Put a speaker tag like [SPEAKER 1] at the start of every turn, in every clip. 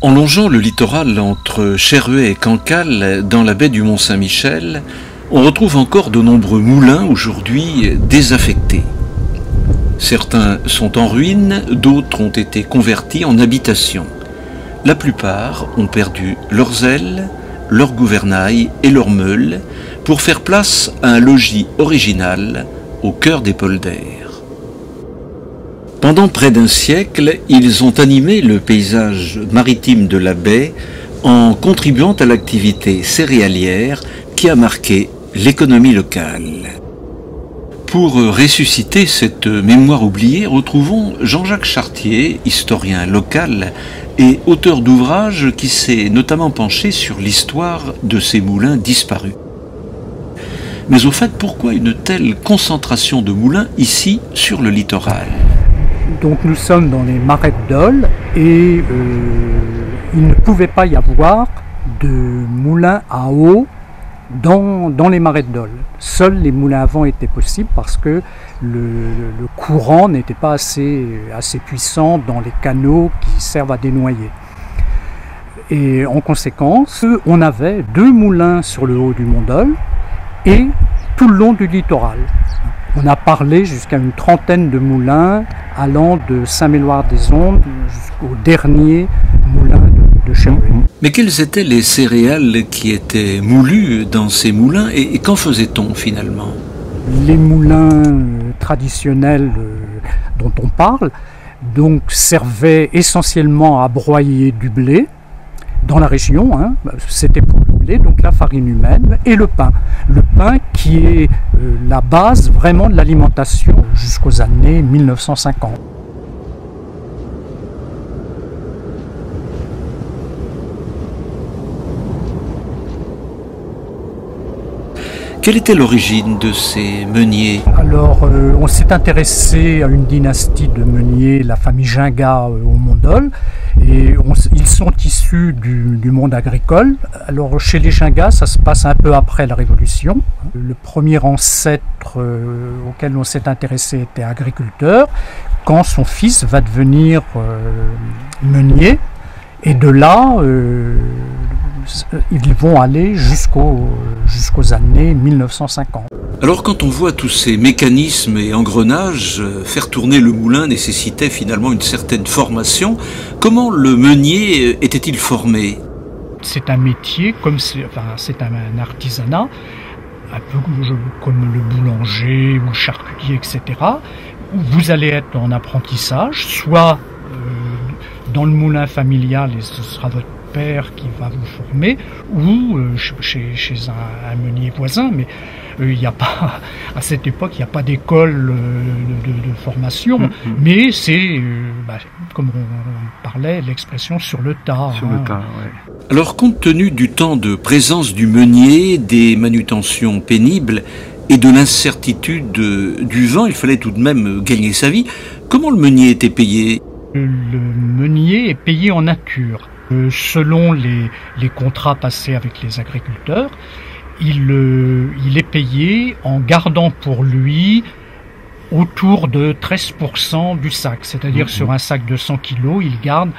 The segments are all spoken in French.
[SPEAKER 1] En longeant le littoral entre Cherruet et Cancale, dans la baie du Mont-Saint-Michel, on retrouve encore de nombreux moulins aujourd'hui désaffectés. Certains sont en ruine, d'autres ont été convertis en habitations. La plupart ont perdu leurs ailes, leurs gouvernails et leurs meules pour faire place à un logis original au cœur des polders. Pendant près d'un siècle, ils ont animé le paysage maritime de la baie en contribuant à l'activité céréalière qui a marqué l'économie locale. Pour ressusciter cette mémoire oubliée, retrouvons Jean-Jacques Chartier, historien local et auteur d'ouvrages qui s'est notamment penché sur l'histoire de ces moulins disparus. Mais au fait, pourquoi une telle concentration de moulins ici sur le littoral ?
[SPEAKER 2] Donc nous sommes dans les marais de Dole et il ne pouvait pas y avoir de moulins à eau dans les marais de Dole. Seuls les moulins à vent étaient possibles parce que le courant n'était pas assez puissant dans les canaux qui servent à dénoyer. Et en conséquence, on avait 2 moulins sur le haut du Mont Dole et tout le long du littoral. On a parlé jusqu'à une trentaine de moulins allant de Saint-Méloire-des-Ondes jusqu'au dernier moulin de Cherruet.
[SPEAKER 1] Mais quelles étaient les céréales qui étaient moulues dans ces moulins et qu'en faisait-on finalement ?
[SPEAKER 2] Les moulins traditionnels dont on parle donc servaient essentiellement à broyer du blé dans la région, c'était pour le blé, donc la farine humaine et le pain. Le pain qui est la base vraiment de l'alimentation jusqu'aux années 1950.
[SPEAKER 1] Quelle était l'origine de ces meuniers ?
[SPEAKER 2] Alors, on s'est intéressé à une dynastie de meuniers, la famille Gingat au Mont Dole, et ils sont issus du monde agricole. Alors, chez les Gingat, ça se passe un peu après la Révolution. Le premier ancêtre auquel on s'est intéressé était agriculteur, quand son fils va devenir meunier, et de là, ils vont aller jusqu'aux années 1950.
[SPEAKER 1] Alors quand on voit tous ces mécanismes et engrenages, faire tourner le moulin nécessitait finalement une certaine formation. Comment le meunier était-il formé ?
[SPEAKER 2] C'est un métier, c'est un artisanat, un peu comme le boulanger ou le charcutier, etc. Où vous allez être en apprentissage, soit dans le moulin familial, et ce sera votre père qui va vous former, ou chez un meunier voisin, mais il n'y a pas, à cette époque, il n'y a pas d'école de formation, mais c'est, comme on parlait, l'expression sur le tas.
[SPEAKER 3] Sur le tas, ouais.
[SPEAKER 1] Alors, compte tenu du temps de présence du meunier, des manutentions pénibles et de l'incertitude du vent, il fallait tout de même gagner sa vie. Comment le meunier était payé ?
[SPEAKER 2] Le meunier est payé en nature. Selon les contrats passés avec les agriculteurs, il est payé en gardant pour lui autour de 13% du sac. C'est-à-dire sur un sac de 100 kg, il garde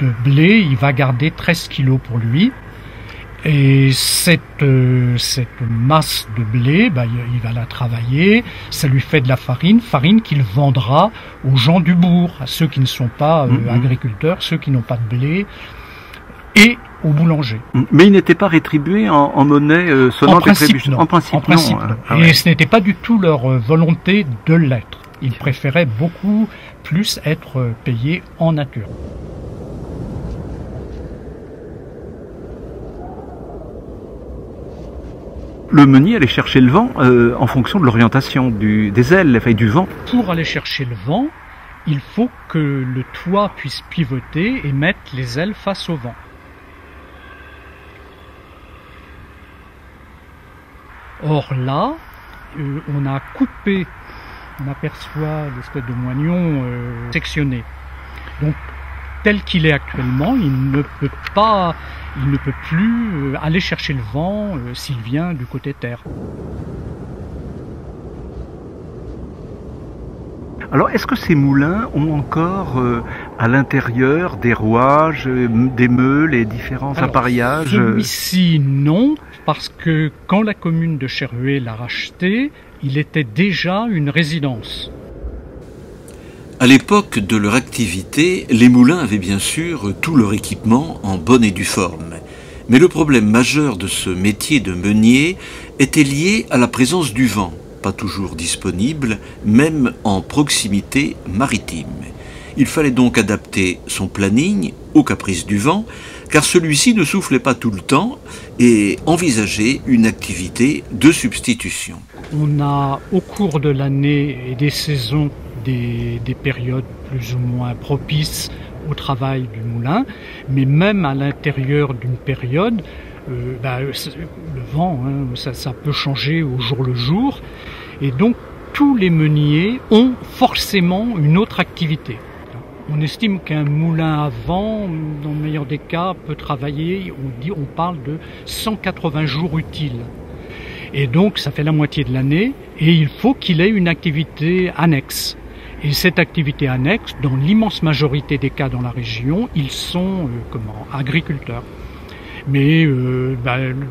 [SPEAKER 2] de blé, il va garder 13 kg pour lui. Et cette masse de blé, il va la travailler, ça lui fait de la farine qu'il vendra aux gens du bourg, à ceux qui ne sont pas agriculteurs, ceux qui n'ont pas de blé, et aux boulangers.
[SPEAKER 3] Mais il n'était pas rétribué en monnaie sonnante et trébuchante.
[SPEAKER 2] En principe, non. Et ce n'était pas du tout leur volonté de l'être. Ils préféraient beaucoup plus être payés en nature.
[SPEAKER 3] Le meunier allait chercher le vent en fonction de l'orientation des ailes, enfin, du vent.
[SPEAKER 2] Pour aller chercher le vent, il faut que le toit puisse pivoter et mettre les ailes face au vent. Or là, on a coupé, on aperçoit l'espèce de moignon sectionné. Donc, tel qu'il est actuellement, il ne peut plus aller chercher le vent s'il vient du côté terre.
[SPEAKER 3] Alors, est-ce que ces moulins ont encore à l'intérieur des rouages, des meules et différents appareillages?
[SPEAKER 2] Celui-ci, non, parce que quand la commune de Cherhuet l'a racheté, il était déjà une résidence.
[SPEAKER 1] À l'époque de leur activité, les moulins avaient bien sûr tout leur équipement en bonne et due forme. Mais le problème majeur de ce métier de meunier était lié à la présence du vent, pas toujours disponible, même en proximité maritime. Il fallait donc adapter son planning aux caprices du vent, car celui-ci ne soufflait pas tout le temps, et envisager une activité de substitution.
[SPEAKER 2] On a, au cours de l'année et des saisons, des périodes plus ou moins propices au travail du moulin, mais même à l'intérieur d'une période, le vent, ça peut changer au jour le jour, et donc tous les meuniers ont forcément une autre activité. On estime qu'un moulin à vent, dans le meilleur des cas, peut travailler, on parle de 180 jours utiles. Et donc ça fait la moitié de l'année, et il faut qu'il ait une activité annexe. Et cette activité annexe, dans l'immense majorité des cas dans la région, ils sont agriculteurs. Mais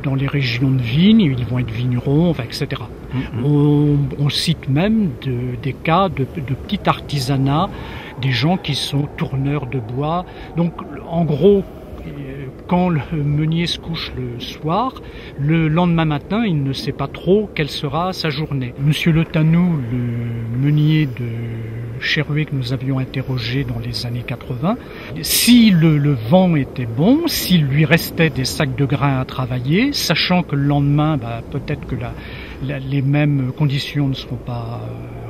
[SPEAKER 2] dans les régions de vignes, ils vont être vignerons, etc. On cite même des cas de petit artisanat, des gens qui sont tourneurs de bois. Donc en gros, quand le meunier se couche le soir, le lendemain matin, il ne sait pas trop quelle sera sa journée. Monsieur Le Tanou, le meunier de Cherhuet que nous avions interrogé dans les années 80, si le vent était bon, s'il lui restait des sacs de grains à travailler, sachant que le lendemain, peut-être que les mêmes conditions ne seront pas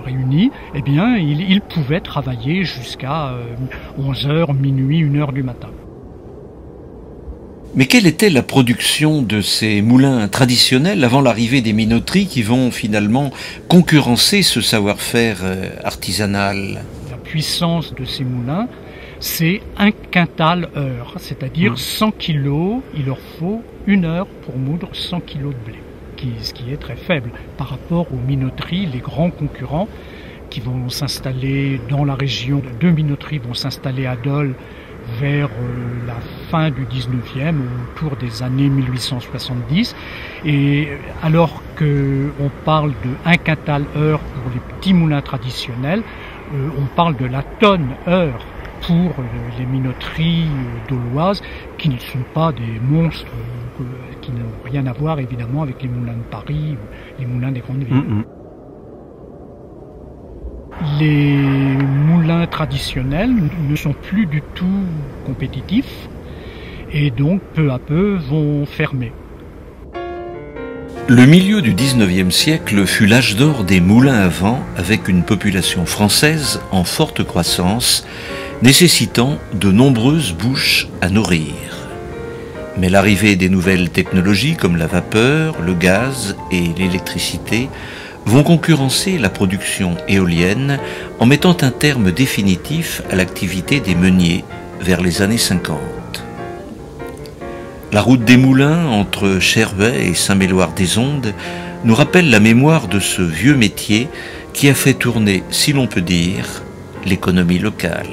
[SPEAKER 2] réunies, eh bien, il pouvait travailler jusqu'à 11h, minuit, 1h du matin.
[SPEAKER 1] Mais quelle était la production de ces moulins traditionnels avant l'arrivée des minoteries qui vont finalement concurrencer ce savoir-faire artisanal?
[SPEAKER 2] La puissance de ces moulins, c'est 1 quintal heure, c'est-à-dire 100 kilos, il leur faut 1 heure pour moudre 100 kilos de blé, ce qui est très faible par rapport aux minoteries, les grands concurrents qui vont s'installer dans la région. 2 minoteries vont s'installer à Dole vers la fin du 19e, autour des années 1870. Et alors qu'on parle de 1 quintal heure pour les petits moulins traditionnels, on parle de la tonne heure pour les minoteries doloises, qui ne sont pas des monstres, qui n'ont rien à voir évidemment avec les moulins de Paris ou les moulins des grandes villes. Les moulins traditionnels ne sont plus du tout compétitifs et donc peu à peu vont fermer.
[SPEAKER 1] Le milieu du 19e siècle fut l'âge d'or des moulins à vent avec une population française en forte croissance, nécessitant de nombreuses bouches à nourrir. Mais l'arrivée des nouvelles technologies comme la vapeur, le gaz et l'électricité vont concurrencer la production éolienne en mettant un terme définitif à l'activité des meuniers vers les années 50. La route des moulins entre Cherhuet et Saint-Méloire-des-Ondes nous rappelle la mémoire de ce vieux métier qui a fait tourner, si l'on peut dire, l'économie locale.